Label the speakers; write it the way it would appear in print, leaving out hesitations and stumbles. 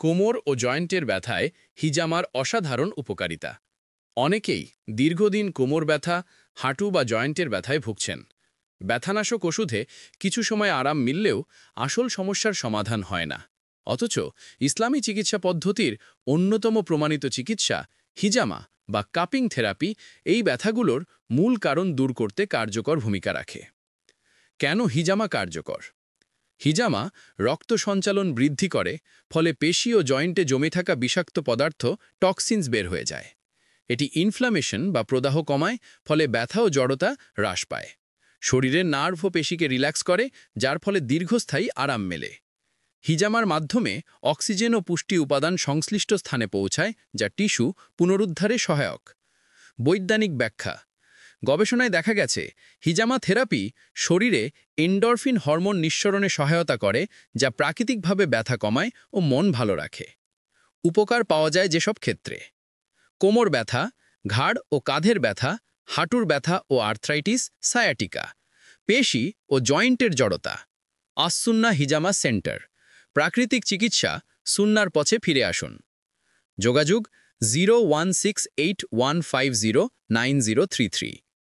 Speaker 1: কোমর ও জয়েন্টের ব্যথায় হিজামার অসাধারণ উপকারিতা। অনেকেই দীর্ঘদিন কোমর ব্যথা, হাঁটু বা জয়েন্টের ব্যথায় ভুগছেন। ব্যথানাশক ওষুধে কিছু সময় আরাম মিললেও আসল সমস্যার সমাধান হয় না। অথচ ইসলামী চিকিৎসা পদ্ধতির অন্যতম প্রমাণিত চিকিৎসা হিজামা বা কাপিং থেরাপি এই ব্যথাগুলোর মূল কারণ দূর করতে কার্যকর ভূমিকা রাখে। কেন হিজামা কার্যকর? হিজামা রক্ত সঞ্চালন বৃদ্ধি করে, ফলে পেশি ও জয়েন্টে জমে থাকা বিষাক্ত পদার্থ টক্সিনস বের হয়ে যায়। এটি ইনফ্লামেশন বা প্রদাহ কমায়, ফলে ব্যথা ও জড়তা হ্রাস পায়। শরীরের নার্ভ ও পেশিকে রিল্যাক্স করে, যার ফলে দীর্ঘস্থায়ী আরাম মেলে। হিজামার মাধ্যমে অক্সিজেন ও পুষ্টি উপাদান সংশ্লিষ্ট স্থানে পৌঁছায়, যা টিস্যু পুনরুদ্ধারে সহায়ক। বৈজ্ঞানিক ব্যাখ্যা: গবেষণায় দেখা গেছে হিজামা থেরাপি শরীরে এন্ডরফিন হরমোন নিঃসরণে সহায়তা করে, যা প্রাকৃতিকভাবে ব্যথা কমায় ও মন ভালো রাখে। উপকার পাওয়া যায় যেসব ক্ষেত্রে: কোমর ব্যথা, ঘাড় ও কাঁধের ব্যথা, হাঁটুর ব্যথা ও আর্থ্রাইটিস, সায়াটিকা, পেশি ও জয়েন্টের জড়তা। আসসুন্না হিজামা সেন্টার, প্রাকৃতিক চিকিৎসা, সুন্নার পথে ফিরে আসুন। যোগাযোগ 0168150933।